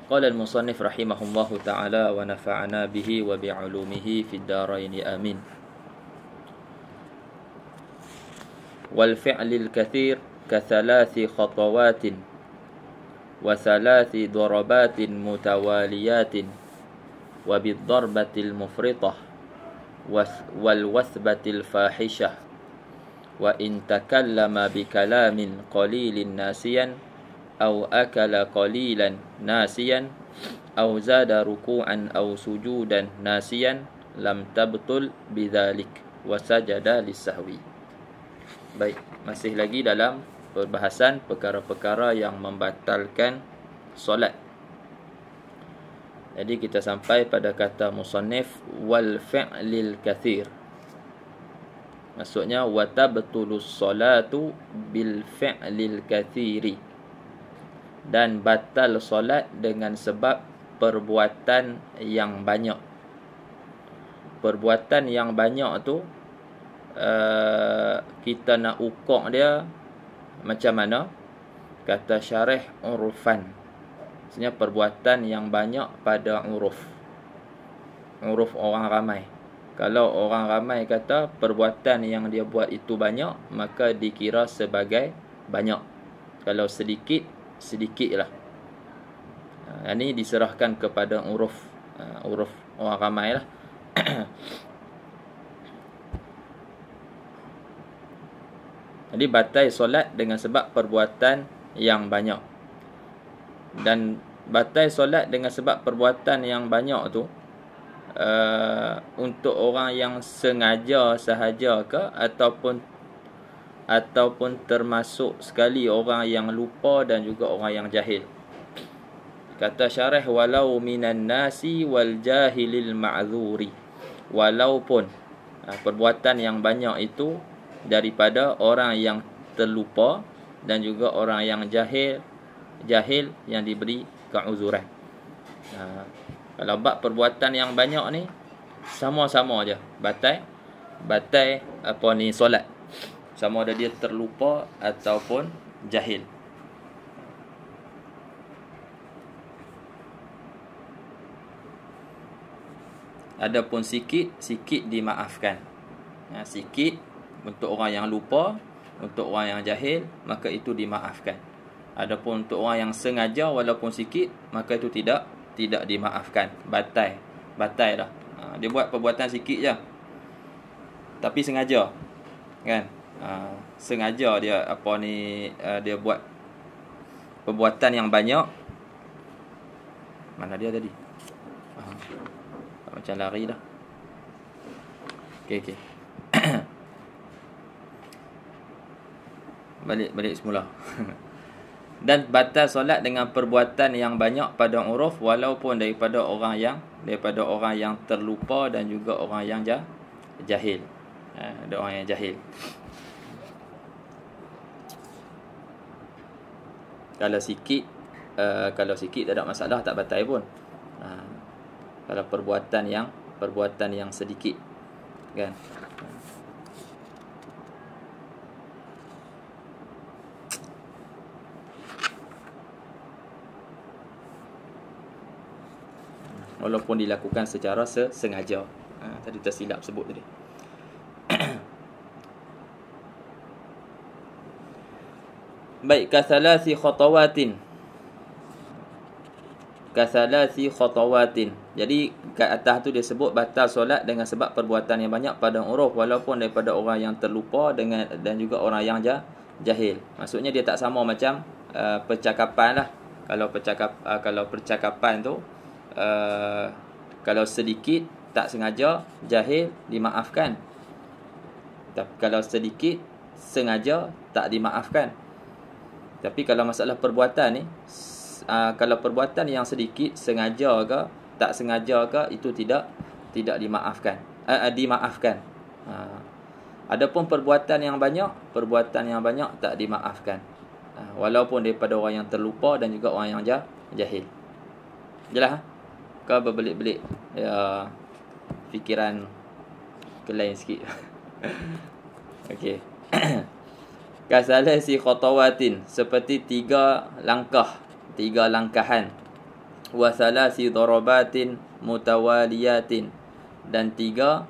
Qala al-musannif rahimahullahu ta'ala wa nafa'ana bihi wa bi'ulumihi fid darain amin. Wal fi'lil kathir ka thalathi khatawatin wa thalathi darabatin mutawaliyatin wa bid darbatil mufritah wal wathbatil fahishah wa in takallama bi kalamin qalilin nasiyan aw akala qalilan nasiyan aw zada ruku'an aw sujudan nasiyan lam tabtul bidzalik wa sajada lis-sahwi. Baik, masih lagi dalam perbahasan perkara-perkara yang membatalkan solat. Jadi kita sampai pada kata musannif wal fi'lil kathir. Maksudnya wa tabtulus salatu bil fi'lil kathiri. Dan batal solat dengan sebab perbuatan yang banyak. Perbuatan yang banyak tu kita nak ukur dia macam mana? Kata syarih urufan. Maksudnya perbuatan yang banyak pada uruf. Uruf orang ramai. Kalau orang ramai kata perbuatan yang dia buat itu banyak, maka dikira sebagai banyak. Kalau sedikit, sedikitlah. Ini diserahkan kepada uruf orang ramai lah. Jadi batal solat dengan sebab perbuatan yang banyak. Dan batal solat dengan sebab perbuatan yang banyak tu untuk orang yang sengaja sahaja ke ataupun termasuk sekali orang yang lupa dan juga orang yang jahil. Kata syarah walau minan nasi wal jahilil ma'zuri. Walaupun perbuatan yang banyak itu daripada orang yang terlupa dan juga orang yang jahil yang diberi keuzuran. Kalau bab perbuatan yang banyak ni sama-sama aja batal solat. Sama ada dia terlupa ataupun jahil. Adapun sikit dimaafkan. Sikit untuk orang yang lupa, untuk orang yang jahil, maka itu dimaafkan. Adapun untuk orang yang sengaja walaupun sikit, maka itu tidak dimaafkan. Batal dah. Dia buat perbuatan sikit je, tapi sengaja, kan? Sengaja dia dia buat perbuatan yang banyak. Mana dia tadi? Macam lari dah. Okey. Balik semula. Dan batal solat dengan perbuatan yang banyak pada uruf walaupun daripada orang yang terlupa dan juga orang yang jahil. Ada orang yang jahil. Kalau sikit tak ada masalah, tak batal pun. Kalau perbuatan yang sedikit, kan? Walaupun dilakukan secara sengaja. Tadi tersilap sebut tadi. Baik, kasalasi khatawatin. Jadi kat atas tu dia sebut batal solat dengan sebab perbuatan yang banyak pada uruf walaupun daripada orang yang terlupa dan juga orang yang jahil. Maksudnya dia tak sama macam percakapan lah. Kalau percakapan tu kalau sedikit tak sengaja jahil dimaafkan. Tapi kalau sedikit sengaja tak dimaafkan. Tapi kalau masalah perbuatan ni, kalau perbuatan yang sedikit sengaja ke tak sengaja ke, itu tidak dimaafkan. Dimaafkan. Adapun perbuatan yang banyak tak dimaafkan. Walaupun daripada orang yang terlupa dan juga orang yang jahil. Jelas? Kau berbelik-belik ya, fikiran ke lain sikit. Okey. Kasalasi khatawatin, seperti tiga langkahan. wa thalasi darabatin mutawaliyatin, dan tiga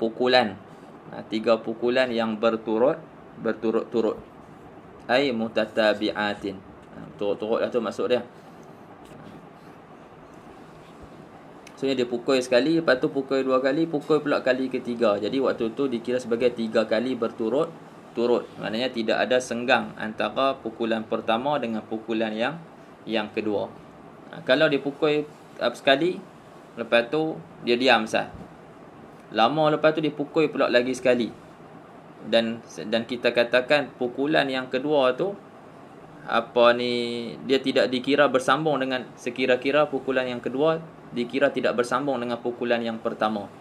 pukulan, tiga pukulan yang berturut-turut, ai mutatabi'atin, turut-turut lah tu maksud dia. Maksudnya dia pukul sekali, lepas tu pukul dua kali, pukul pula kali ketiga. Jadi waktu tu dikira sebagai 3 kali berturut-turut. Maknanya tidak ada senggang antara pukulan pertama dengan pukulan yang kedua. Kalau dia pukul sekali, lepas tu dia diam sah. Lama lepas tu dia pukul pula lagi sekali. Dan kita katakan pukulan yang kedua tu dia tidak dikira bersambung dengan, sekira-kira pukulan yang kedua dikira tidak bersambung dengan pukulan yang pertama,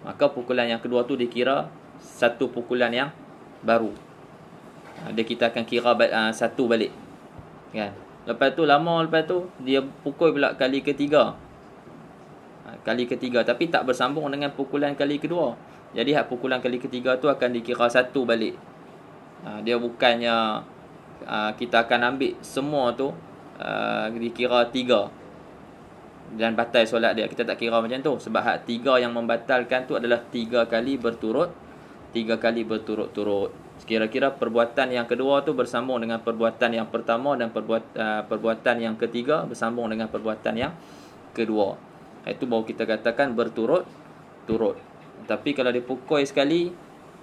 maka pukulan yang kedua tu dikira satu pukulan yang baru. Kita akan kira satu balik, kan? Lepas tu lepas tu dia pukul pula kali ketiga, tapi tak bersambung dengan pukulan kali kedua. Jadi pukulan kali ketiga tu akan dikira satu balik. Dia bukannya kita akan ambil semua tu dikira 3 dan batal solat dia. Kita tak kira macam tu, sebab hak 3 yang membatalkan tu adalah 3 kali berturut-turut. Kira-kira perbuatan yang kedua tu bersambung dengan perbuatan yang pertama, dan perbuatan yang ketiga bersambung dengan perbuatan yang kedua. Itu baru kita katakan berturut-turut. Tapi kalau dia pukul sekali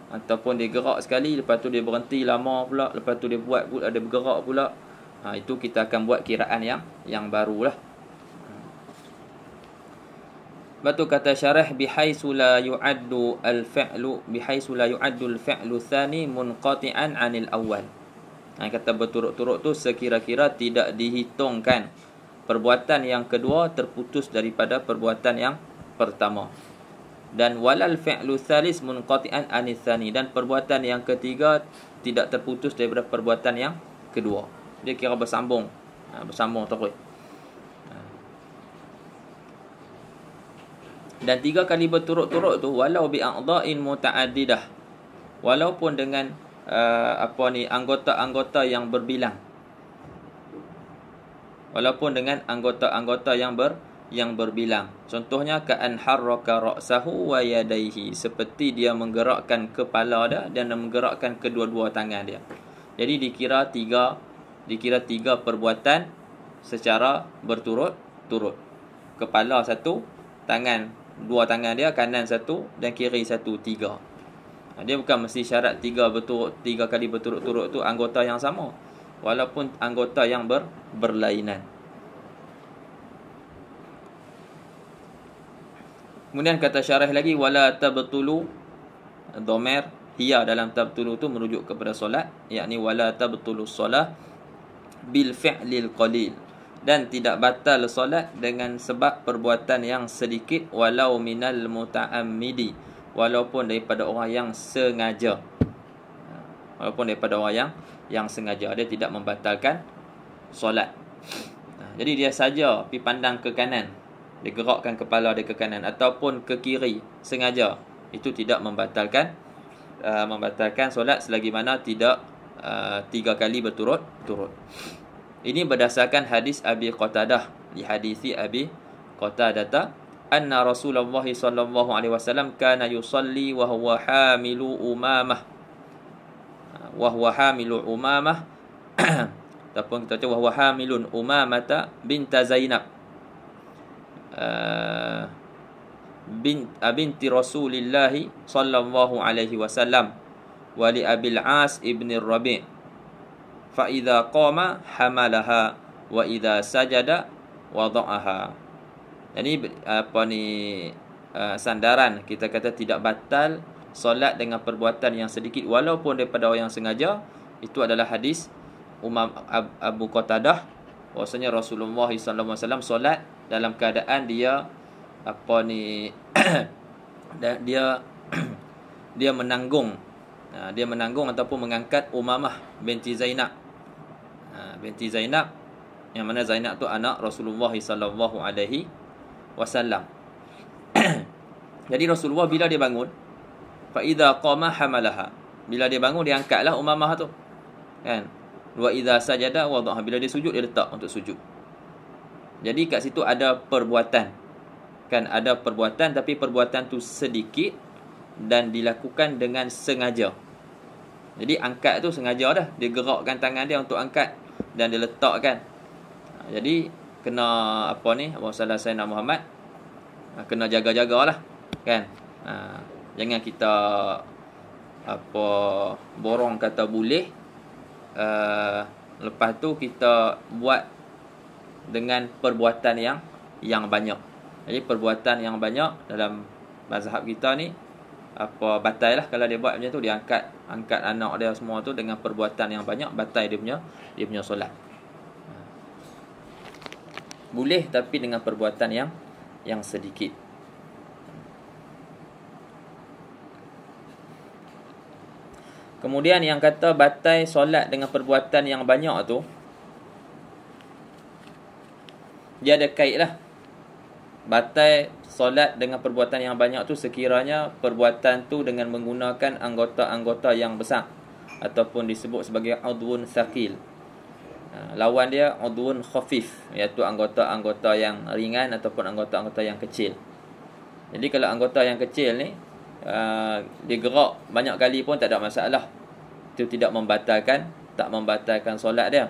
ataupun dia gerak sekali, lepas tu dia berhenti lama pula, lepas tu dia buat pula, dia bergerak pula, itu kita akan buat kiraan yang barulah. Lepas tu kata syarah, bihaisu la yu'addu al-fi'lu thani munqati'an 'anil awal. Kata berturut-turut tu sekira-kira tidak dihitungkan perbuatan yang kedua terputus daripada perbuatan yang pertama. Dan walal fi'lu thalis munqati'an 'anil thani, dan perbuatan yang ketiga tidak terputus daripada perbuatan yang kedua. Dia kira bersambung terus. Dan 3 kali berturut-turut tu walau bi a'dha'in muta'addidah, walaupun dengan anggota-anggota yang berbilang. Walaupun dengan anggota-anggota yang berbilang. Contohnya ka'an harraka ra'sahu wa yadayhi, seperti dia menggerakkan kepala dia dan menggerakkan kedua-dua tangan dia. Jadi dikira tiga perbuatan secara berturut-turut. Kepala satu, dua tangan dia, kanan satu dan kiri satu, 3. Dia bukan mesti syarat 3 kali berturut-turut tu anggota yang sama, walaupun anggota yang berlainan. Kemudian kata syarah lagi, wala tabtulu, dhamir hiya dalam tabtulu tu merujuk kepada solat, yakni wala tabtulu solah bil fi'lil qalil, dan tidak batal solat dengan sebab perbuatan yang sedikit, walau minal muta'ammidi, walaupun daripada orang yang sengaja. Yang sengaja, dia tidak membatalkan solat. Jadi dia saja pergi pandang ke kanan, dia gerakkan kepala dia ke kanan ataupun ke kiri sengaja, itu tidak membatalkan solat selagi mana tidak 3 kali berturut-turut. Ini berdasarkan hadis Abi Qatadah, di hadisi Abi Qatadah, anna Rasulullah sallallahu alaihi wasallam kana yusalli wa huwa hamilu umamah, ataupun kita baca wa huwa hamilun umamata binta Zainab binti Rasulillah sallallahu alaihi wasallam wa li Abil As ibn Rabi', fa idza qama hamalaha wa idza sajada wada'aha. Jadi sandaran kita kata tidak batal solat dengan perbuatan yang sedikit walaupun daripada orang yang sengaja. Itu adalah hadis Abu Qatadah, bahwasanya Rasulullah sallallahu alaihi wasallam solat dalam keadaan dia dia menanggung ataupun mengangkat Umamah binti Zainab. Binti Zainab, yang mana Zainab tu anak Rasulullah sallallahu alaihi wasallam. Jadi Rasulullah bila dia bangun, fa idza qama hamalaha, bila dia bangun dia angkatlah Umamah tu, kan? Wa idza sajada wada'aha, bila dia sujud dia letak untuk sujud. Jadi kat situ ada perbuatan. Kan ada perbuatan, tapi perbuatan tu sedikit dan dilakukan dengan sengaja. Jadi angkat tu sengaja dah. Dia gerakkan tangan dia untuk angkat dan dia letakkan. Jadi kena apa ni, Abang Salah Sayyidina Muhammad, kena jaga-jagalah kan. Jangan kita apa borong kata boleh, lepas tu kita buat dengan perbuatan yang banyak. Jadi perbuatan yang banyak dalam mazhab kita ni apa batal lah kalau dia buat macam tu. Dia angkat anak dia semua tu dengan perbuatan yang banyak, batal dia punya solat. Boleh tapi dengan perbuatan yang sedikit. Kemudian yang kata batal solat dengan perbuatan yang banyak tu, dia ada kait lah. Batal solat dengan perbuatan yang banyak tu sekiranya perbuatan tu dengan menggunakan anggota-anggota yang besar ataupun disebut sebagai udhun thaqil. Lawan dia udhun khafif, iaitu anggota-anggota yang ringan ataupun anggota-anggota yang kecil. Jadi kalau anggota yang kecil ni dia gerak banyak kali pun tak ada masalah. Itu tak membatalkan solat dia.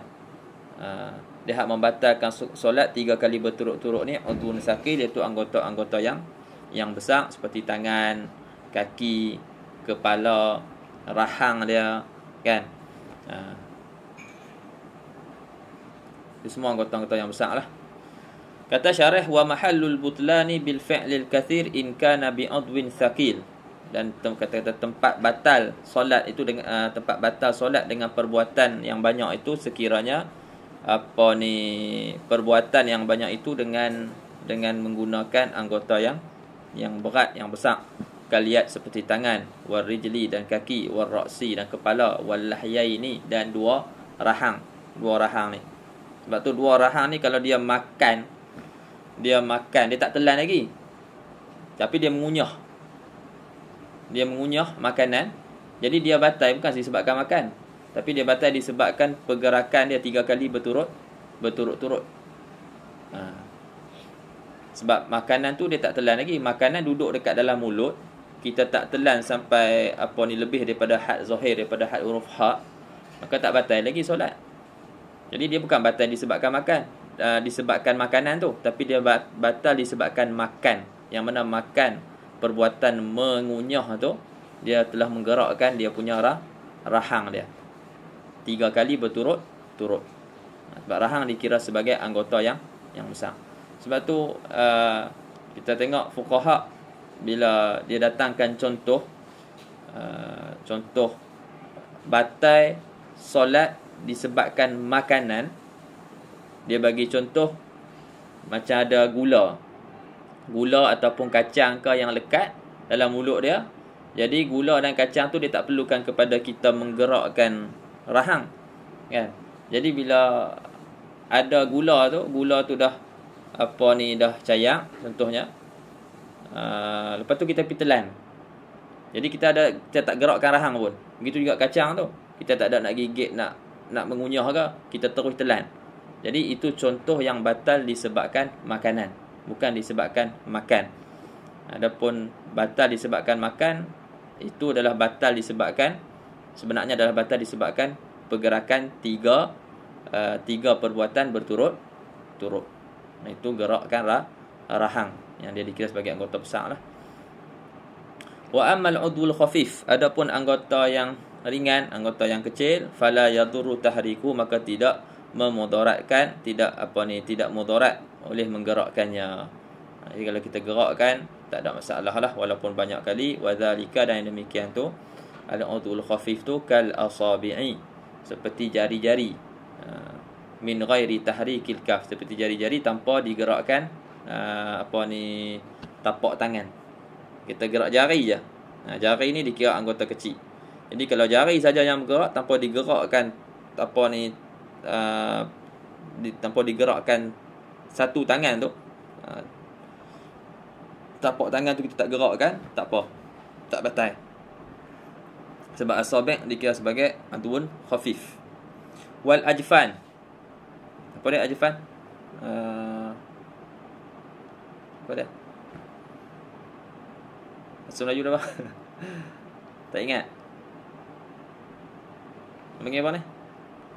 Dia hak membatalkan solat 3 kali berturut-turut ni udhun thaqil, iaitu anggota-anggota yang besar seperti tangan, kaki, kepala, rahang dia kan. Itu semua anggota-anggota yang besar lah. Kata syarah, wa mahallul butlani bil fi'lil kathir in kana bi udwin thaqil. Dan kata-kata tempat batal solat itu dengan tempat batal solat dengan perbuatan yang banyak itu sekiranya apa ni perbuatan yang banyak itu dengan menggunakan anggota yang berat, yang besar. Kaliat seperti tangan, wal rijli dan kaki, wal ra'si dan kepala, wal lahyaini dan dua rahang ni. Sebab tu dua rahang ni kalau dia makan dia tak telan lagi, tapi dia mengunyah makanan. Jadi dia batal bukan disebabkan makan, tapi dia batal disebabkan pergerakan dia 3 kali berturut-turut. Sebab makanan tu dia tak telan lagi. Makanan duduk dekat dalam mulut, kita tak telan sampai apa ni lebih daripada had zahir, daripada had huruf ha, maka tak batal lagi solat. Jadi dia bukan batal disebabkan disebabkan makanan tu, tapi dia batal disebabkan makan. Yang mana makan, perbuatan mengunyah tu, dia telah menggerakkan dia punya rahang dia 3 kali berturut-turut. Sebab rahang dikira sebagai anggota yang besar. Sebab tu kita tengok fuqaha bila dia datangkan contoh batal solat disebabkan makanan, dia bagi contoh macam ada gula ataupun kacang ke yang lekat dalam mulut dia. Jadi gula dan kacang tu dia tak perlukan kepada kita menggerakkan rahang kan. Jadi bila ada gula tu dah apa ni dah cayak contohnya, lepas tu kita pergi telan. Jadi kita tak gerakkan rahang pun. Begitu juga kacang tu, kita tak ada nak gigit, nak mengunyah ke, kita terus telan. Jadi itu contoh yang batal disebabkan makanan, bukan disebabkan makan. Adapun batal disebabkan makan, itu adalah batal disebabkan, sebenarnya adalah batal disebabkan pergerakan tiga perbuatan berturut-turut. Itu gerakkan rahang yang dia dikira sebagai anggota besar lah. Wa ammal udhul khafif, adapun anggota yang ringan, anggota yang kecil, fala yadurru tahriku, maka tidak memudaratkan, tidak mudarat oleh menggerakkannya. Jadi kalau kita gerakkan tak ada masalah lah walaupun banyak kali. Wa zalika, dan yang demikian tu al-udhul khafif tu kal asabi'i, seperti jari-jari, min ghairi tahrikil kaf, seperti jari-jari tanpa digerakkan tapak tangan. Kita gerak jari je. Jari ni dikira anggota kecil. Jadi kalau jari saja yang bergerak tanpa digerakkan tanpa digerakkan satu tangan tu, tapak tangan tu kita tak gerakkan, tak apa, tak batal. Sebab asabi' dikira sebagai adun khafif. Wal ajfan. Apa dia ajfan? Apa dia? Bahasa Melayu dah apa? Tak ingat. Panggil apa ni?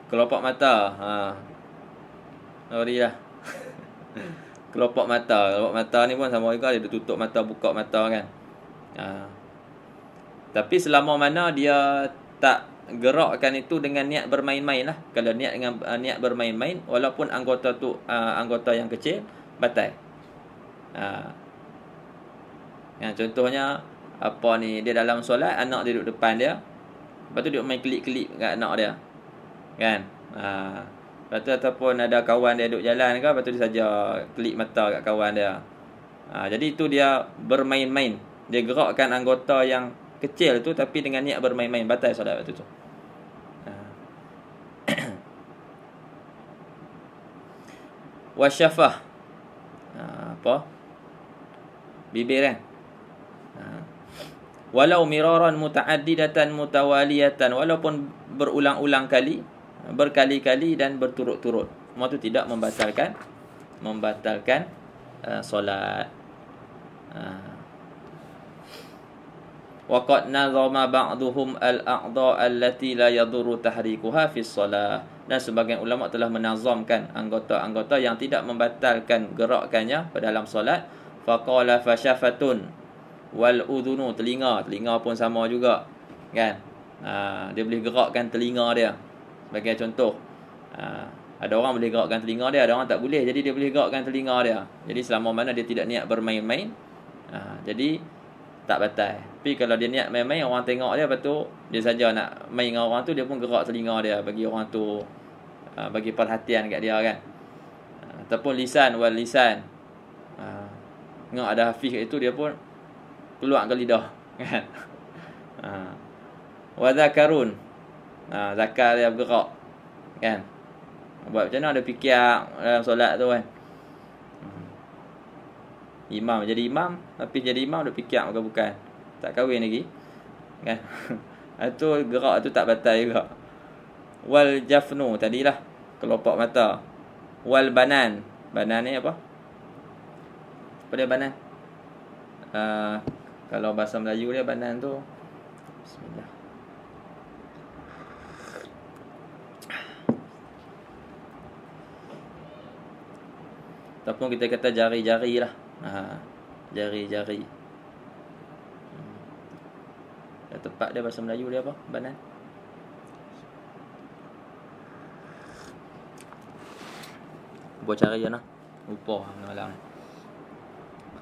Kelopak mata. Sorry lah. Kelopak mata. Kelopak mata ni pun sama juga. Dia tutup mata, buka mata kan. Tapi selama mana dia tak gerakkan itu dengan niat bermain-main lah. Kalau niat dengan niat bermain-main, walaupun anggota tu anggota yang kecil, batal. Contohnya apa ni, dia dalam solat, anak dia duduk depan dia, lepas tu dia main kelip-kelip kat anak dia, kan. Lepas tu ataupun ada kawan dia duduk jalan ke, lepas tu dia saja kelip mata kat kawan dia. Jadi itu dia bermain-main. Dia gerakkan anggota yang kecil tu tapi dengan niat bermain-main, batal solat waktu tu. Wasyafah. Apa? Bibir kan. Walau miraran muta'addidatan mutawaliyatan, walaupun berulang-ulang kali, berkali-kali dan berturut-turut, semua tu tidak membatalkan solat. Waqad nazama ba'duhum al-a'dha' allati la yadurru tahrikuha fi shalah. Dan sebagian ulama telah menazamkan anggota-anggota yang tidak membatalkan gerakannya pada dalam solat. Faqala fasyafatun wal udhunu, telinga pun sama juga, kan. Dia boleh gerakkan telinga dia. Sebagai contoh, ada orang boleh gerakkan telinga dia, ada orang tak boleh. Jadi dia boleh gerakkan telinga dia. Jadi selama mana dia tidak niat bermain-main, jadi tak batal. Tapi kalau dia niat main-main, orang tengok dia, lepas tu dia saja nak main dengan orang tu, dia pun gerak telinga dia bagi orang tu, bagi perhatian kat dia, kan. Ataupun lisan wal lisan, tengok ada hafiz kat itu, dia pun keluar ke lidah, kan. Wa zakarun, zakar dia bergerak, kan. Buat macam mana ada fikir dalam solat tu, kan. Imam jadi imam, tapi jadi imam duk fikir bukan, tak kahwin lagi, kan. Itu gerak tu tak batal juga. Wal jafnu, tadilah kelopak mata. Wal banan, banan ni apa? Apa dia banan? Kalau bahasa Melayu dia banan tu, bismillah, ataupun kita kata jari-jari lah. Jari-jari. Tepat dia bahasa Melayu dia apa? Banan. Buat cari je lah. Lupa malam.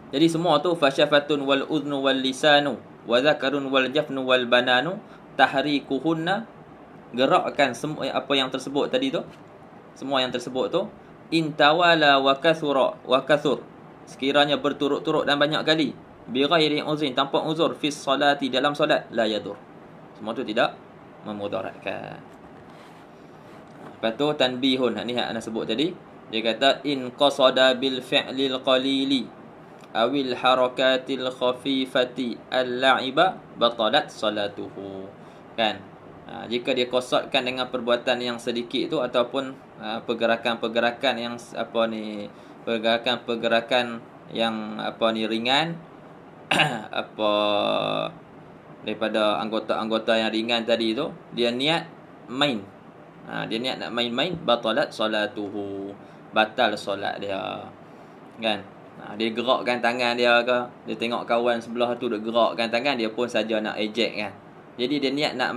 Jadi semua tu fasyafatun wal udhnu wal lisanu wa zakarun wal jafnu wal bananu tahrikuhunna, gerakkan semua apa yang tersebut tadi tu. Semua yang tersebut tu intawala wa kathur, sekiranya berturut-turut dan banyak kali, bi ghairi uzrin, tanpa uzur, fi salati, dalam solat, la yadur, semua tu tidak memudaratkan. Lepas tu tanbihun, ni hak ana sebut tadi, dia kata in qasada bil fi'lil qalili awil harakatil khafifati al-la'iba batalat salatuhu, kan. Jika dia qasadkan dengan perbuatan yang sedikit tu, ataupun pergerakan-pergerakan yang pergerakan yang ringan, daripada anggota-anggota yang ringan tadi tu, dia niat main, dia niat nak main-main, batalat salatuhu, batal solat dia, kan. Dia gerakkan tangan dia ke, dia tengok kawan sebelah tu dia gerakkan tangan, dia pun saja nak ejek, kan. Jadi dia niat nak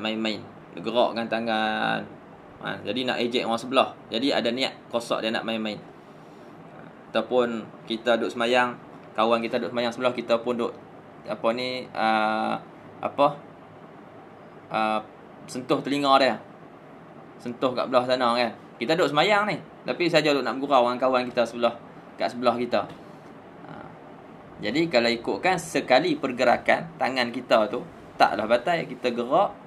main-main, dia gerakkan tangan, jadi nak ejek orang sebelah. Jadi ada niat qasad dia nak main-main. Ataupun kita duduk semayang, kawan kita duduk semayang sebelah, kita pun duduk sentuh telinga dia, sentuh kat belah sana, kan. Kita duduk semayang ni, tapi saja duduk nak bergurau dengan kawan kita kat sebelah kita. Jadi kalau ikutkan sekali pergerakan tangan kita tu, taklah batal. Kita gerak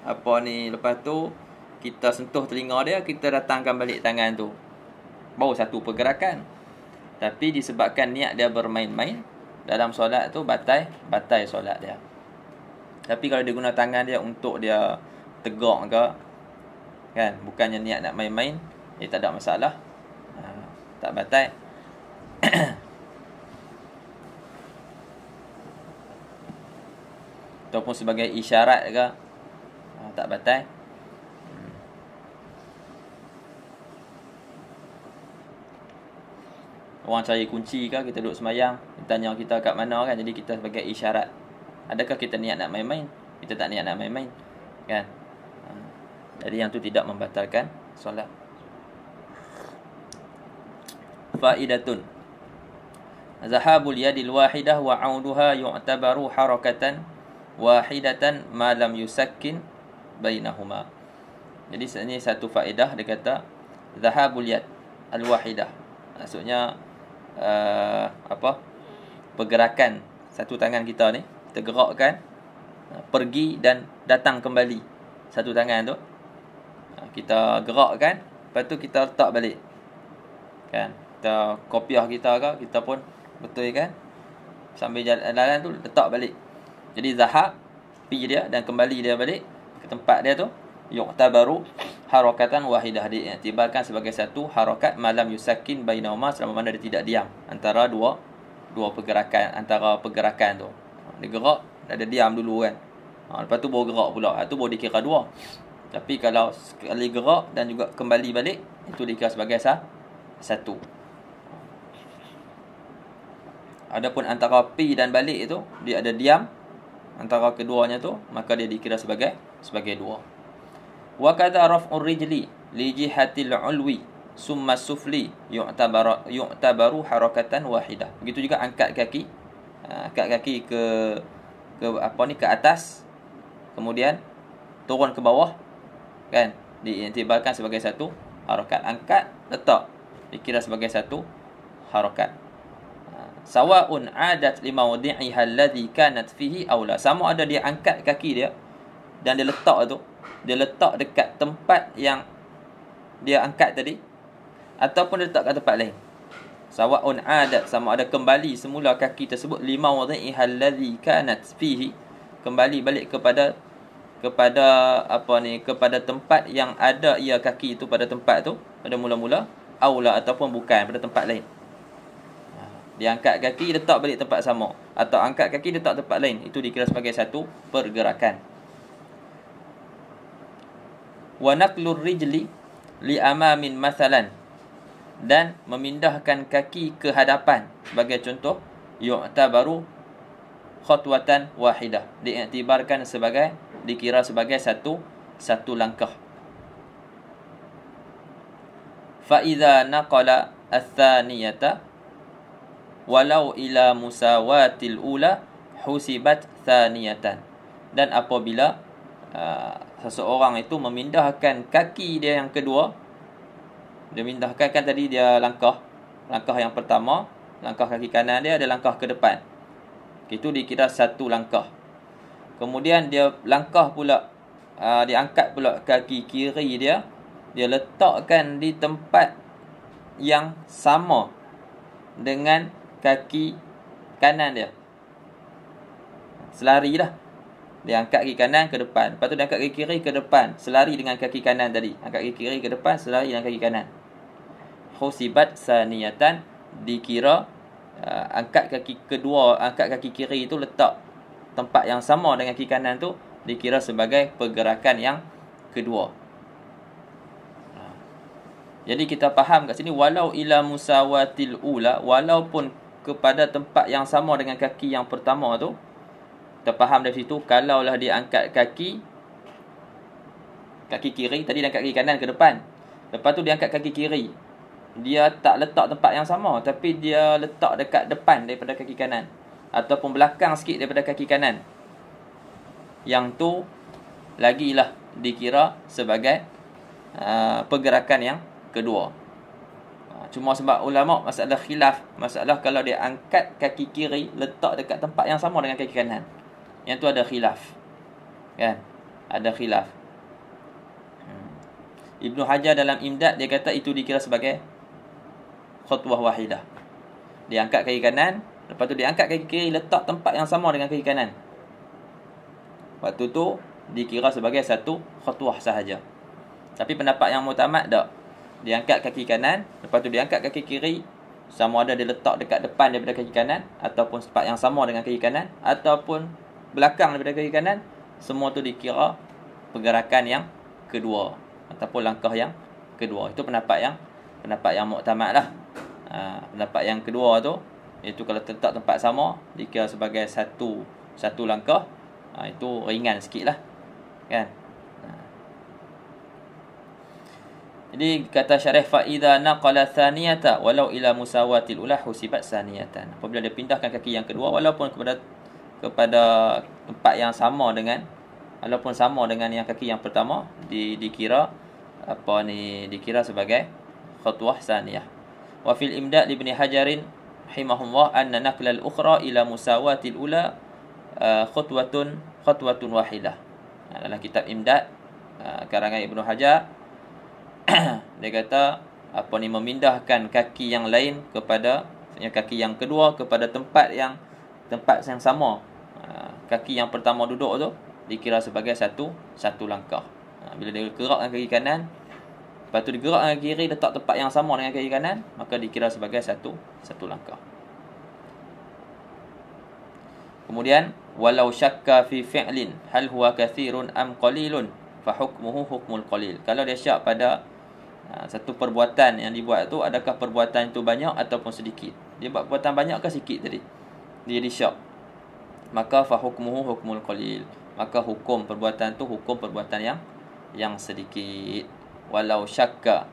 lepas tu kita sentuh telinga dia, kita datangkan balik tangan tu, baru satu pergerakan. Tapi disebabkan niat dia bermain-main dalam solat tu, batal solat dia. Tapi kalau dia guna tangan dia untuk dia tegak ke, Kan, bukannya niat nak main-main, tak ada masalah. Tak batal. Ataupun sebagai isyarat ke, tak batal. Orang cari kunci ke, kita duduk semayang, dia tanya kita kat mana kan, jadi kita sebagai isyarat. Adakah kita niat nak main-main? Kita tak niat nak main-main, kan? Jadi yang tu tidak membatalkan solat. Faidatun. Zahabul yadil wahidah wa 'auduha yu'tabaru harakatan wahidatan ma lam yusakkin bainahuma. Jadi ini satu faedah, dia kata zahabul yad al wahidah. Maksudnya pergerakan satu tangan kita ni, kita gerakkan, pergi dan datang kembali satu tangan tu, kita gerakkan, lepas tu kita letak balik, kan? Kita kopiah kita ke, kita pun betulkan sambil jalan tu letak balik. Jadi zahab, pergi dia dan kembali dia balik ke tempat dia tu, yu'tabaru harakatan wahidah, diiktibarkan sebagai satu harakat malam yusakin bainahuma, selama mana dia tidak diam antara dua pergerakan, antara pergerakan tu. Dia gerak, ada diam dulu kan. Lepas tu baru gerak pula. Itu baru dikira dua. Tapi kalau sekali gerak dan juga kembali balik, itu dikira sebagai satu. Adapun antara pi dan balik itu, dia ada diam antara keduanya tu, maka dia dikira sebagai dua. Wa kadza raf'ur rijli li jihatil ulwi summa sufli yu'tabaru harakatan wahidah. Begitu juga angkat kaki ke ke atas, kemudian turun ke bawah, kan, diiktibarkan sebagai satu harakat. Angkat, letak, dikira sebagai satu harakat. Sawa'un 'adat li mawdi'iha alladhi kanat fihi aw la. Sama ada dia angkat kaki dia dan dia letak dekat tempat yang dia angkat tadi, ataupun dia letak kat tempat lain. Sawa'un 'adat, sama ada kembali semula kaki tersebut, li mawdi'iha alladhi kanat fihi, kembali balik kepada tempat yang ada ia kaki itu pada tempat tu pada mula-mula, aula ataupun bukan pada tempat lain. Dia angkat kaki, letak balik tempat sama, atau angkat kaki letak tempat lain, itu dikira sebagai satu pergerakan. Wa naqlur rijli li amamin mathalan, dan memindahkan kaki ke hadapan sebagai contoh, yu'tabaru khutwatan wahidah, diiktibarkan dikira sebagai satu langkah. Fa idza naqala ats-tsaniyata walau ila musawatil ula husibat tsaniyatan. Dan apabila seseorang itu memindahkan kaki dia yang kedua, dia mindahkan, kan tadi dia langkah yang pertama, langkah kaki kanan dia ada langkah ke depan, itu dikira satu langkah. Kemudian dia langkah pula, dia angkat pula kaki kiri dia letakkan di tempat yang sama dengan kaki kanan dia. Selari dah. Dia angkat kaki kanan ke depan, lepas tu dia angkat kaki kiri ke depan, selari dengan kaki kanan tadi. Angkat kaki kiri ke depan, selari dengan kaki kanan. Husibat saniyatan, dikira angkat kaki kiri itu letak tempat yang sama dengan kaki kanan tu, dikira sebagai pergerakan yang kedua. Jadi kita faham kat sini, walau ila musawatil ula, walaupun kepada tempat yang sama dengan kaki yang pertama tu. Kita faham dari situ, kalaulah dia angkat kaki kiri, tadi dia angkat kaki kanan ke depan, lepas tu dia angkat kaki kiri, dia tak letak tempat yang sama, tapi dia letak dekat depan daripada kaki kanan, ataupun belakang sikit daripada kaki kanan, yang tu lagilah dikira sebagai pergerakan yang kedua. Cuma sebab ulama masalah khilaf, masalah kalau dia angkat kaki kiri letak dekat tempat yang sama dengan kaki kanan, yang tu ada khilaf, kan? Ada khilaf. Ibnu Hajar dalam Imdad dia kata itu dikira sebagai khutwah wahidah. Dia angkat kaki kanan, lepas tu dia angkat kaki kiri letak tempat yang sama dengan kaki kanan. Waktu tu dikira sebagai satu khutwah sahaja. Tapi pendapat yang muktamad tak. Dia angkat kaki kanan, lepas tu dia angkat kaki kiri, sama ada dia letak dekat depan daripada kaki kanan, ataupun tempat yang sama dengan kaki kanan, ataupun belakang daripada kaki kanan, semua tu dikira pergerakan yang kedua ataupun langkah yang kedua. Itu pendapat yang muktamad lah. Pendapat yang kedua tu, iaitu kalau letak tempat sama dikira sebagai satu langkah, itu ringan sikit lah, kan. Jadi kata syarih, fa idza naqala thaniyata walau ila musawatil ula husibat saniyatan. Apabila dia pindahkan kaki yang kedua walaupun kepada tempat yang sama dengan, walaupun sama dengan yang kaki yang pertama, dikira sebagai khatwah saniyah. Wa fil imdad li Ibn Hajarin rahimahullah anna naqla al-ukhra ila musawatil ula khatwatun wahidah. Dalam kitab Imdad karangan Ibnu Hajar, dia kata memindahkan kaki yang lain kepada kaki yang kedua kepada tempat yang sama. Kaki yang pertama duduk tu dikira sebagai satu langkah. Bila dia gerakkan kaki kanan, lepas tu digerakkan kaki kiri, letak tempat yang sama dengan kaki kanan, maka dikira sebagai satu langkah. Kemudian walau syakka fi fi'lin hal huwa kathirun am qalilun fa hukmuhu hukmul qalil. Kalau dia syak pada satu perbuatan yang dibuat tu, adakah perbuatan itu banyak ataupun sedikit. Dia buat perbuatan banyak ke sikit tadi, dia jadi syak, maka fa hukmuhu hukmul qalil, maka hukum perbuatan tu hukum perbuatan yang sedikit. Walau syakka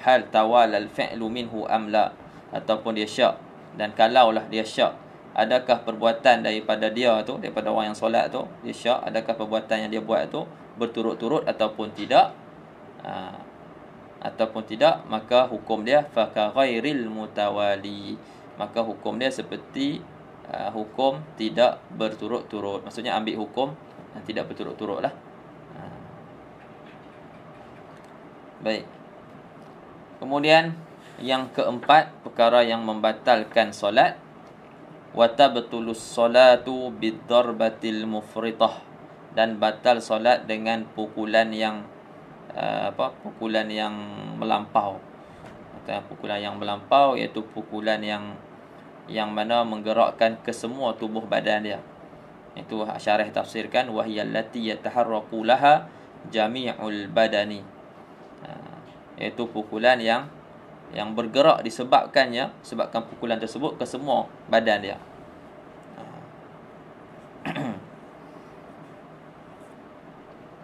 hal tawala al-fi'lu minhu am la, ataupun dia syak, dan kalaulah dia syak, adakah perbuatan daripada orang yang solat tu, dia syak, adakah perbuatan yang dia buat tu berturut-turut ataupun tidak, maka hukum dia fa ghairil mutawali, maka hukum dia seperti hukum tidak berturut-turut. Maksudnya ambil hukum yang tidak berturut-turut lah. Baik. Kemudian yang keempat, perkara yang membatalkan solat, wa tabtulus solatu bid-darbatil mufritah, dan batal solat dengan pukulan yang melampau. Pukulan yang melampau iaitu pukulan yang mana menggerakkan ke semua tubuh badan dia. Itu syarah tafsirkan, wa hiya allati yataharraqu laha jami'ul badani. Iaitu pukulan yang bergerak sebabkan pukulan tersebut ke semua badan dia.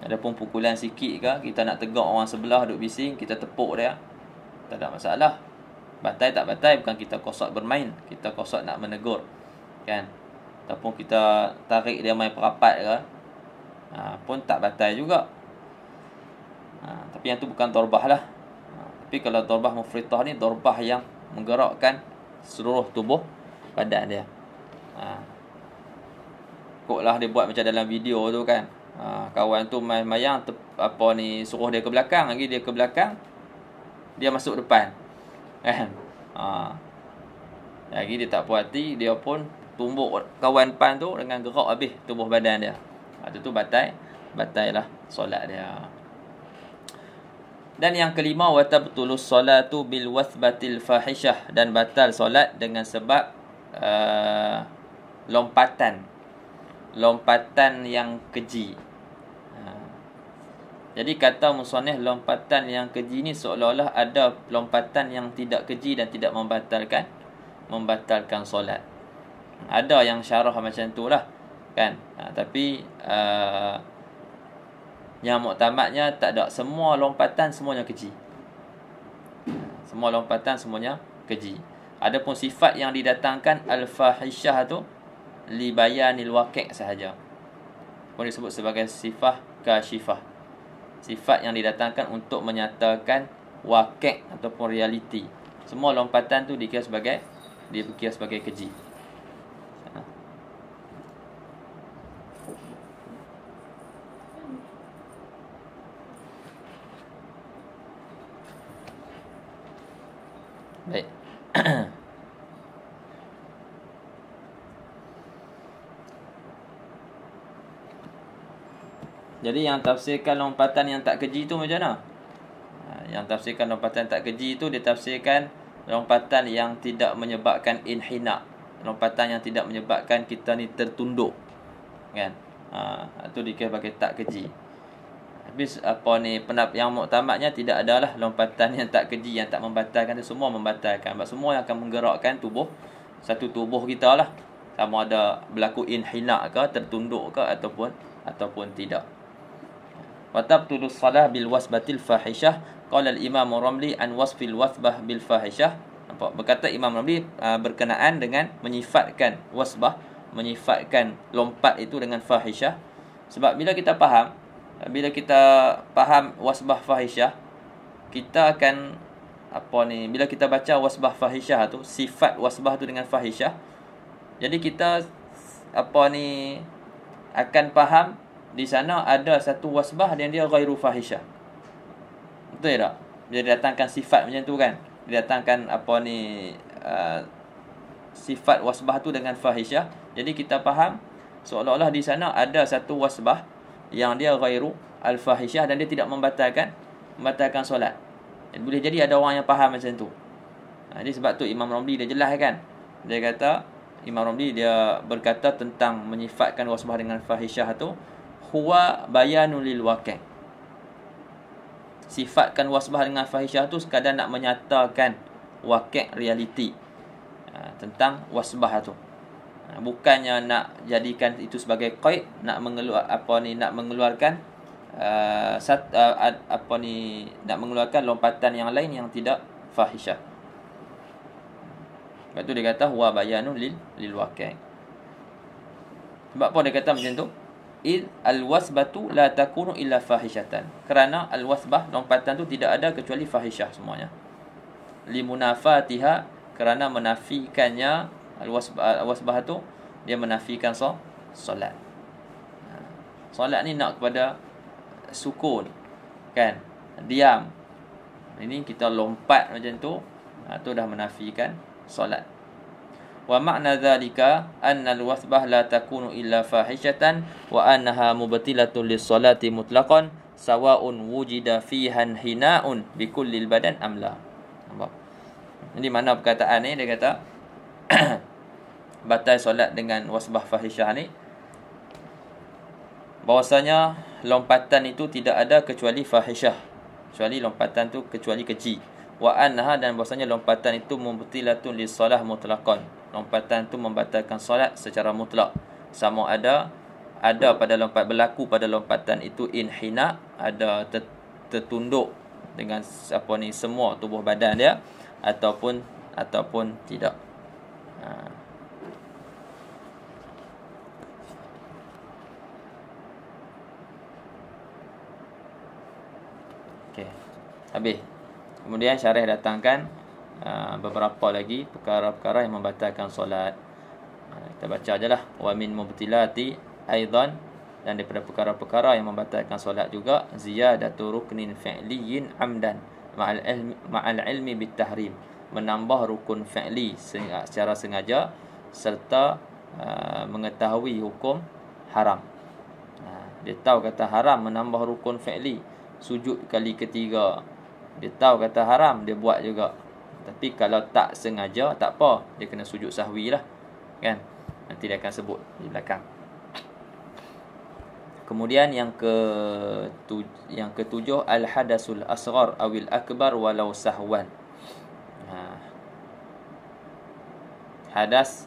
Adapun pukulan sikit ke, kita nak tegak orang sebelah duduk bising, kita tepuk dia, tak ada masalah. Batai tak batai bukan kita kosot bermain, kita kosot nak menegur, kan. Ataupun kita tarik dia main perapat ke, pun tak batai juga. Tapi yang tu bukan dorbah lah. Tapi kalau dorbah mufritah ni, dorbah yang menggerakkan seluruh tubuh badan dia. Koklah dia buat macam dalam video tu, kan. Kawan tu mayang suruh dia ke belakang, lagi dia ke belakang, dia masuk depan, kan. Lagi dia tak puas hati, dia pun tumbuk kawan depan tu dengan gerak habis tubuh badan dia. Itu batai lah solat dia. Dan yang kelima, wa tabtulus solatu bil wathbatil fahishah, dan batal solat dengan sebab lompatan yang keji. Jadi kata musannif, lompatan yang keji ni seolah-olah ada lompatan yang tidak keji dan tidak membatalkan solat. Ada yang syarah macam tu lah, kan. Tapi yang muktamadnya tak ada, semua lompatan semuanya keji. Semua lompatan semuanya keji. Adapun sifat yang didatangkan al-fahishah tu li bayanil waqi' sahaja, pun disebut sebagai sifat kasyifah. Sifat yang didatangkan untuk menyatakan waqi' ataupun realiti. Semua lompatan tu dikira sebagai keji. Baik. Jadi yang tafsirkan lompatan yang tak keji tu macam mana? Yang tafsirkan lompatan tak keji tu, dia tafsirkan lompatan yang tidak menyebabkan inhina, lompatan yang tidak menyebabkan kita ni tertunduk, kan? Itu dikira sebagai tak keji. Habis yang muktamadnya tidak adalah lompatan yang tak keji, yang tak membatalkan tu, semua membatalkan. Sebab semua yang akan menggerakkan satu tubuh kita lah, sama ada berlaku inhina ke, tertunduk ke, ataupun tidak. Wa tabtulu salah bil wasbatil fahishah. Qala al-Imam Ramli an wasfil wasbah bil fahishah. Nampak? Berkata Imam Ramli berkenaan dengan menyifatkan wasbah, menyifatkan lompat itu dengan fahishah. Sebab bila kita faham wasbah fahishah, kita akan bila kita baca wasbah fahishah tu, sifat wasbah tu dengan fahishah, jadi kita akan faham di sana ada satu wasbah yang dia ghairu fahishah. Betul tak? Dia datangkan sifat macam tu kan. Dia datangkan sifat wasbah tu dengan fahishah. Jadi kita faham seolah-olah di sana ada satu wasbah yang dia ghairu al-fahishah dan dia tidak membatalkan solat. Boleh jadi ada orang yang faham macam tu. Jadi sebab tu Imam Ramli dia jelaskan. Dia kata, Imam Ramli dia berkata tentang menyifatkan wasbah dengan fahishah tu, huwa bayanul lil waqi'. Sifatkan wasbah dengan fahishah tu sekadar nak menyatakan waqi', realiti tentang wasbah tu. Bukannya nak jadikan itu sebagai qaid, nak mengeluarkan nak mengeluarkan lompatan yang lain yang tidak fahishah. Lepas tu dia kata huwa bayanun lil waqi'. Sebab apa dia kata macam tu? Al-wasbatu la takunu illa fahishatan. Kerana al-wasbah, lompatan tu tidak ada kecuali fahishah semuanya. Limunafatiha, kerana menafikannya al-wasbah tu, dia menafikan solat. Solat ni nak kepada sukun, kan? Diam. Ini kita lompat macam tu, tu dah menafikan solat. Wa ma'na dzalika anna al-wasbah la takunu illa fahishatan wa annaha mubtilatun lis-salati mutlaqan sawa'un wujida fiha hina'un bi kullil badan am la. Nampak? Jadi mana perkataan ni, dia kata batal solat dengan wasbah fahishah ni, bahwasanya lompatan itu tidak ada kecuali fahishah, kecuali lompatan tu kecuali keji. Wa annaha, dan bahwasanya lompatan itu mubtilatun lis-salah mutlaqan, lompatan itu membatalkan solat secara mutlak. Sama ada berlaku pada lompatan itu inhina, ada tertunduk dengan semua tubuh badan dia, ataupun tidak. Okey, habis. Kemudian syarah datangkan beberapa lagi perkara-perkara yang membatalkan solat. Kita baca ajalah. Wa min mubtilati aidan, dan daripada perkara-perkara yang membatalkan solat juga, ziyadatu ruknin fi'liyin amdan ma'al ilmi bit tahrim, menambah rukun fi'li secara sengaja serta mengetahui hukum haram. Dia tahu kata haram, menambah rukun fi'li, sujud kali ketiga, dia tahu kata haram, dia buat juga. Tapi kalau tak sengaja, tak apa, dia kena sujud sahwi lah, kan? Nanti dia akan sebut di belakang. Kemudian yang ketujuh, al-hadasul asghar awil akbar walau sahwan. Hadas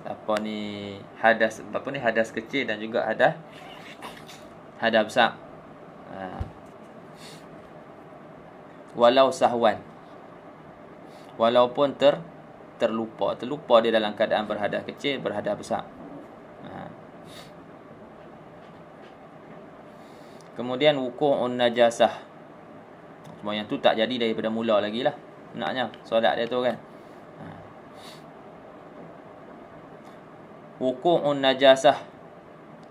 hadas kecil dan juga hadas besar. Walau sahwan, walaupun terlupa dia dalam keadaan berhadas kecil, berhadas besar. Kemudian wuqu'un najasah, semua yang tu tak jadi daripada mula lagi lah, naknya solat dia tu kan. Wuqu'un najasah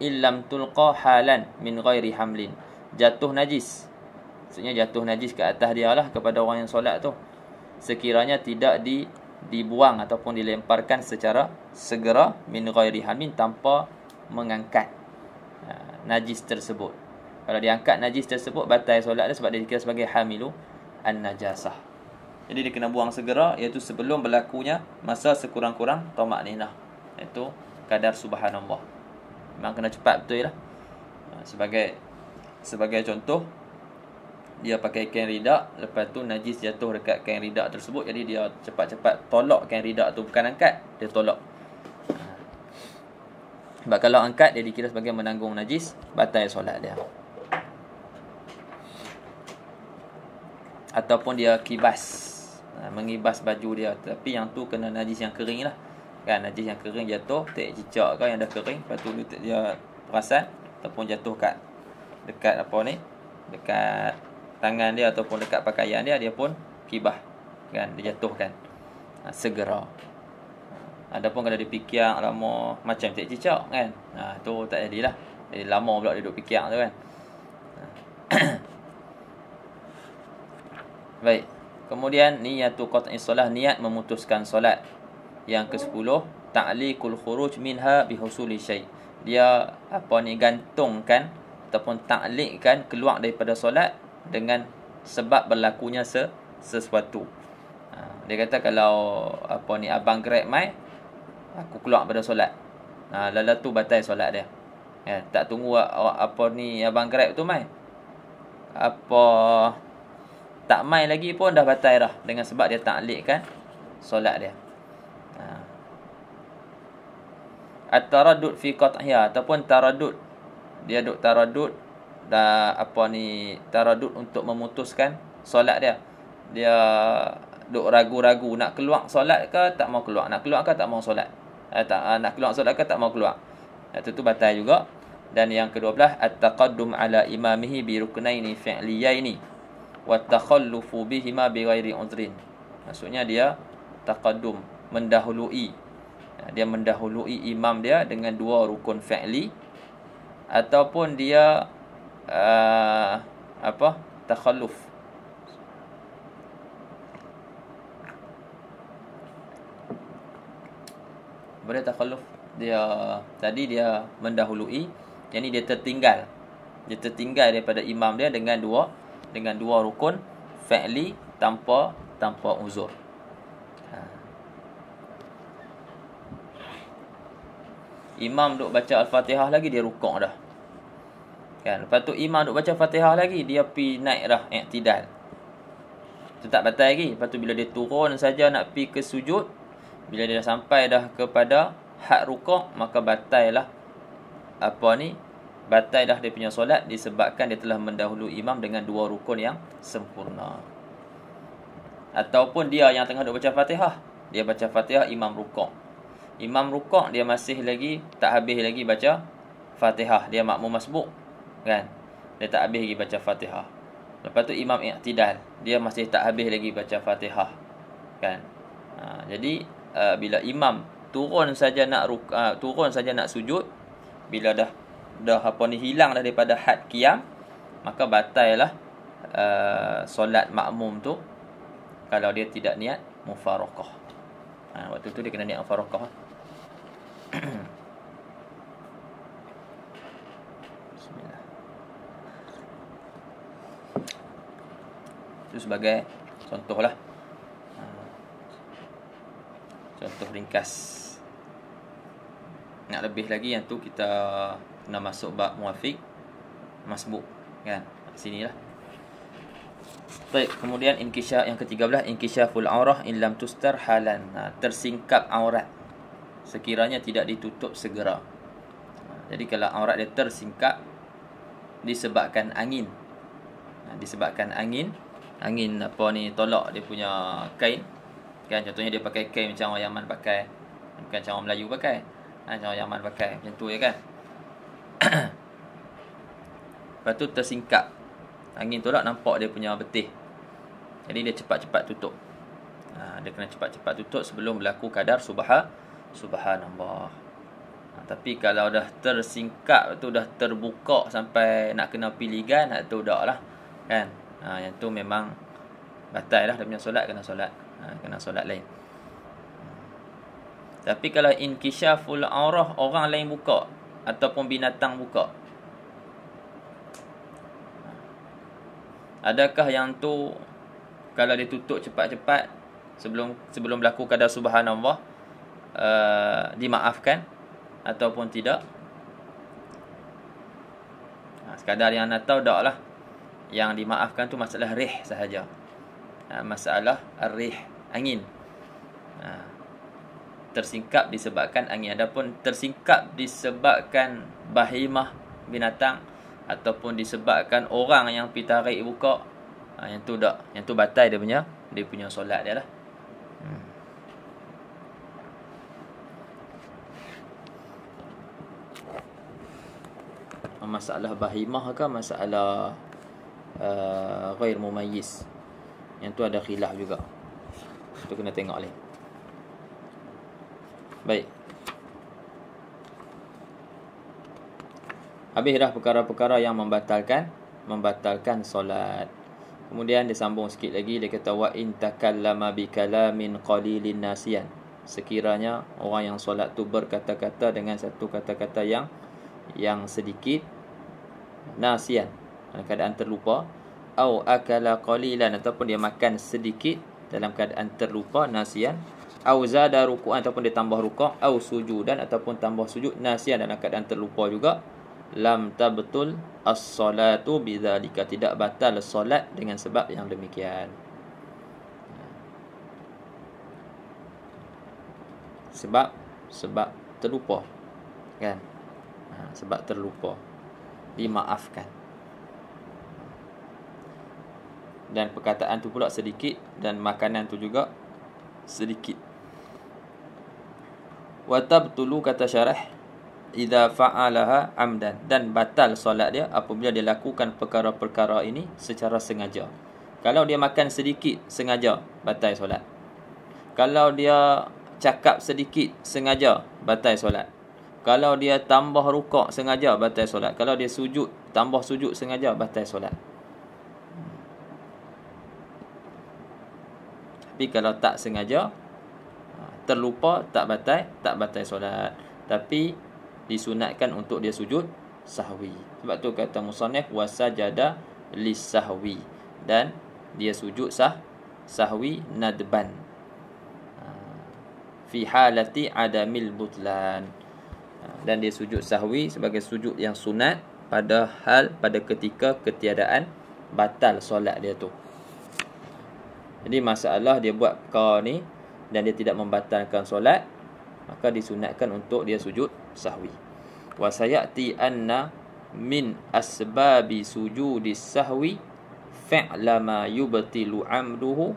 illam tulqa halan min ghairi hamlin, jatuh najis, maksudnya jatuh najis ke atas dia lah, kepada orang yang solat tu, sekiranya tidak dibuang ataupun dilemparkan secara segera, min ghairi hamlin, tanpa mengangkat najis tersebut. Kalau dia angkat najis tersebut, batal solat dia sebab dia dikira sebagai hamilu an-najasah. Jadi dia kena buang segera, iaitu sebelum berlakunya masa sekurang-kurang tamakninah, iaitu kadar subhanallah. Memang kena cepat betul lah. Sebagai contoh, dia pakai kain ridak, lepas tu najis jatuh dekat kain ridak tersebut, jadi dia cepat-cepat tolak kain ridak tu, bukan angkat, dia tolak. Sebab kalau angkat, dia dikira sebagai menanggung najis, batal solat dia. Ataupun dia kibas, mengibas baju dia, tapi yang tu kena najis yang kering lah, kan? Najis yang kering jatuh, tak cicak ke yang dah kering, lepas tu dia perasan, ataupun jatuh dekat apa ni, dekat tangan dia ataupun dekat pakaian dia, dia pun kibah, kan? Dia jatuhkan segera. Adapun kalau dia pikiang lama macam tak cicak, kan? Tu tak jadilah. Jadi lama pula dia duduk pikiang tu, kan? Baik. Kemudian niyatul qat'i solah, niat memutuskan solat. Yang ke-10, ta'liqul khuruj minha bihusuli syai'. Dia gantungkan ataupun ta'liqkan keluar daripada solat dengan sebab berlakunya sesuatu. Dia kata kalau abang Grab mai, aku keluar pada solat. Lala tu batal solat dia. Ya, tak tunggu abang Grab tu mai. Tak mai lagi pun dah batal dah, dengan sebab dia ta'liqkan solat dia. At-taraddud fi qat'iha, ataupun taraddud. Dia duk taraddud taraddud untuk memutuskan solat dia. Dia duk ragu-ragu nak keluar solat ke tak mau keluar, nak keluar ke tak mau solat. Nak keluar solat ke tak mau keluar. Itu batal juga. Dan yang ke-12, at-taqaddum ala imamihi bi ruknaini fi'liyaini wa takhallufu bihima bi ghairi udhrin. Maksudnya dia taqaddum, mendahului. Dia mendahului imam dia dengan dua rukun fi'li, ataupun dia takhalluf. Boleh takhalluf. Tadi dia mendahului, yakni dia tertinggal. Dia tertinggal daripada imam dia dengan dua rukun fi'li tanpa uzur. Imam duk baca Al-Fatihah lagi, dia rukuk dah, kan? Lepas tu imam duk baca Fatihah lagi, dia pi naik dah i'tidal. Tu tak batal lagi. Lepas tu bila dia turun saja nak pi ke sujud, bila dia dah sampai dah kepada had rukuk, maka batal dah dia punya solat, disebabkan dia telah mendahului imam dengan dua rukun yang sempurna. Ataupun dia yang tengah duk baca Fatihah, dia baca Fatihah, imam rukuk. Imam rukuk, dia masih lagi tak habis lagi baca Fatihah, dia makmum masbuk, kan? Dia tak habis lagi baca Fatihah. Lepas tu imam i'tidal, dia masih tak habis lagi baca Fatihah, kan? Jadi bila imam turun saja nak sujud, bila dah hilang dah daripada had qiyam, maka batal lah solat makmum tu kalau dia tidak niat mufaraqah. Waktu tu dia kena niat mufaraqah. Bismillah. Itu sebagai contohlah. Contoh ringkas. Nak lebih lagi yang tu kita kena masuk bab muafiq masbuk, kan? Sinilah. Baik, kemudian inkisyaf yang ke-13, inkisyaful aurah in lam tustar halan. Tersingkap aurat sekiranya tidak ditutup segera. Jadi kalau aurat dia tersingkap disebabkan angin. Disebabkan angin tolak dia punya kain. Kan contohnya dia pakai kain macam orang Yaman pakai, bukan macam orang Melayu pakai. Macam orang Yaman pakai macam tu, ya kan? Lepas tu tersingkap, angin tolak, nampak dia punya betih. Jadi dia cepat-cepat tutup. Dia kena cepat-cepat tutup sebelum berlaku kadar subhanallah. Tapi kalau dah tersingkap tu, dah terbuka sampai nak kena pilihan, tu dah lah, kan? Yang tu memang batal lah dia punya solat, kena solat lain. Tapi kalau inkisyaful aurah, orang lain buka ataupun binatang buka, Adakah yang tu kalau ditutup cepat-cepat sebelum berlaku qada subhanallah dimaafkan ataupun tidak? Sekadar yang nak tahu dak lah. Yang dimaafkan tu masalah rih sahaja. Masalah ar-rih, angin. Tersingkap disebabkan angin. Adapun tersingkap disebabkan bahimah binatang ataupun disebabkan orang yang pi tarik buka, yang tu dak, yang tu batal dia punya solat dia lah. Masalah bahimah ke masalah ghair mumayyiz, yang tu ada khilaf juga. Tu kena tengok lagi. Baik. Habis dah perkara-perkara yang membatalkan solat. Kemudian dia sambung sikit lagi, dia kata wa in takallama bi kalamin qalilin nasiyan. Sekiranya orang yang solat tu berkata-kata dengan satu kata-kata yang sedikit nasiyan, dalam keadaan terlupa, au akala qalilan, ataupun dia makan sedikit dalam keadaan terlupa nasiyan, au zada ruku'an, ataupun dia tambah rukuk, au sujudan, ataupun tambah sujud nasiyan dalam keadaan terlupa juga, lam tabtul as-salatu bidzalika, tidak batal solat dengan sebab yang demikian. Sebab terlupa, kan? Sebab terlupa, dimaafkan. Dan perkataan tu pula sedikit, dan makanan tu juga sedikit. Wa tabtulu, kata syarah, idza fa'alaha amdan, dan batal solat dia apabila dia lakukan perkara-perkara ini secara sengaja. Kalau dia makan sedikit sengaja, batal solat. Kalau dia cakap sedikit sengaja, batal solat. Kalau dia tambah rukuk sengaja, batal solat. Kalau dia sujud, tambah sujud sengaja, batal solat. Tapi kalau tak sengaja, terlupa, tak batal solat. Tapi disunatkan untuk dia sujud sahwi. Sebab tu kata musannif wasajada lisahwi, dan dia sujud sahwi nadban fi halati adamil butlan, dan dia sujud sahwi sebagai sujud yang sunat pada ketika ketiadaan batal solat dia tu. Jadi masalah dia buat perkara ni dan dia tidak membatalkan solat, maka disunatkan untuk dia sujud sahwi. Wa sayati anna min asbabi sujudis sahwi fi'la ma yubtilu amduhu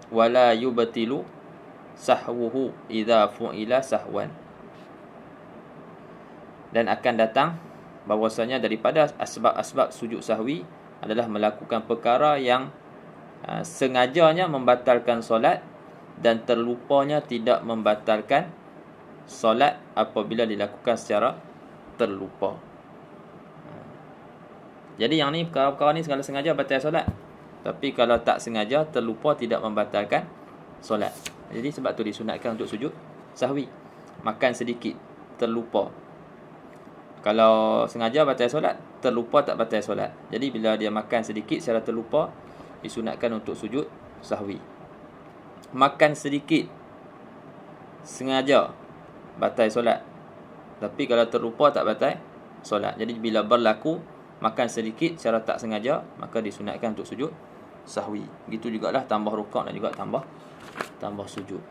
wa la yubtilu sahwuhu idza fu'ila sahwan. Dan akan datang bahwasanya daripada asbab-asbab sujud sahwi adalah melakukan perkara yang sengajanya membatalkan solat dan terlupanya tidak membatalkan solat apabila dilakukan secara terlupa. Jadi yang ni, perkara-perkara ni segala sengaja batal solat, tapi kalau tak sengaja terlupa tidak membatalkan solat. Jadi sebab tu disunatkan untuk sujud sahwi. Makan sedikit terlupa, kalau sengaja batal solat, terlupa tak batal solat. Jadi bila dia makan sedikit secara terlupa, disunatkan untuk sujud sahwi. Makan sedikit sengaja, batal solat. Tapi kalau terlupa tak batal solat. Jadi bila berlaku makan sedikit secara tak sengaja, maka disunatkan untuk sujud sahwi. Begitu jugalah tambah rukuk dan juga tambah sujud.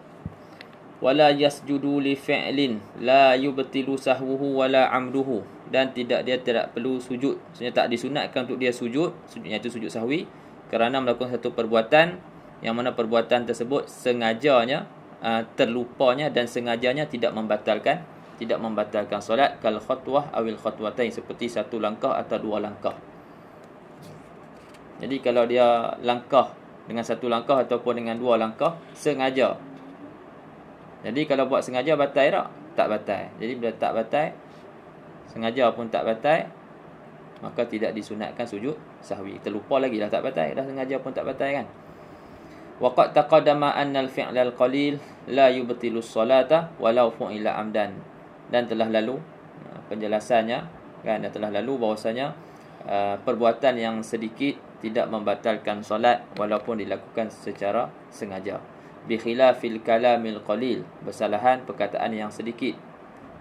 Wala yasjudu li fi'lin la yubtilu sahwuhu wala amduhu, dan dia tidak perlu sujud. Maksudnya tak disunatkan untuk dia sujud, sujudnya itu sujud sahwi, kerana melakukan satu perbuatan yang mana perbuatan tersebut sengajanya, terlupanya dan sengajanya tidak membatalkan solat, kal khatwah awil khatwatain, seperti satu langkah atau dua langkah. Jadi kalau dia langkah dengan satu langkah ataupun dengan dua langkah sengaja, jadi kalau buat sengaja batal tak batal. Jadi bila tak batal, sengaja pun tak batal, maka tidak disunatkan sujud sahwi. Terlupa lagi dah tak batal, dah sengaja pun tak batal, kan. Wa qad taqaddama anna al-fi'la al-qalil la yubtilu as-salata walau fu'ila amdan. Dan telah lalu penjelasannya, kan, dan telah lalu bahwasanya perbuatan yang sedikit tidak membatalkan solat walaupun dilakukan secara sengaja. Bi khilafil kalamil qalil, bersalahan perkataan yang sedikit.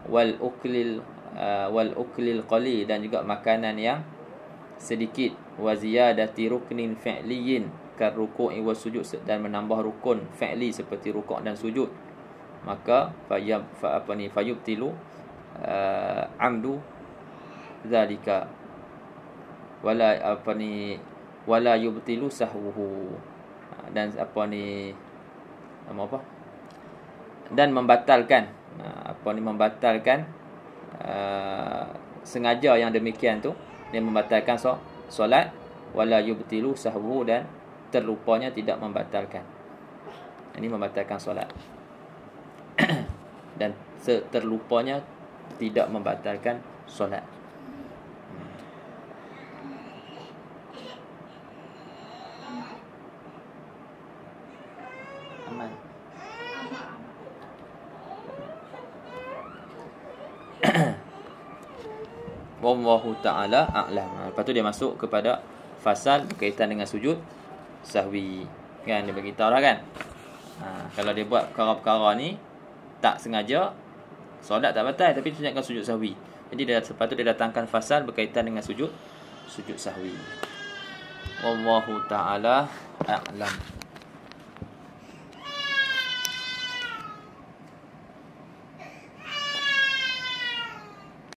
Wal uklil qalil, dan juga makanan yang sedikit. Wa ziyadati ruknin fi'liyin kar ruku'i was sujud, dan menambah rukun fi'li seperti rukuk dan sujud, maka fayubtilu amdu zalika wala yubtilu sahwuhu, dan dan membatalkan membatalkan sengaja yang demikian tu, dia membatalkan solat. Wala yubtilu sahwuhu, dan terlupanya tidak membatalkan. Ini membatalkan solat. Dan terlupanya tidak membatalkan solat. Aman. Wallahu ta'ala a'lam. Lepas tu dia masuk kepada fasal berkaitan dengan sujud sahwi. Kan dia bagi tahu lah kan. Kalau dia buat perkara-perkara ni tak sengaja, solat tak batal, tapi dia tunjukkan sujud sahwi. Jadi dia sepatut dia datangkan fasal berkaitan dengan sujud sahwi. Wallahu ta'ala a'lam.